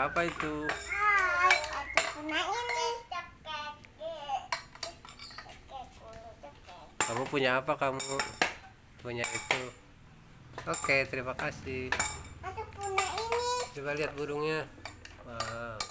Apa itu? Aku punya ini. Kamu punya apa kamu? Punya itu. Oke, terima kasih. Aku punya ini. Coba lihat burungnya. Wow.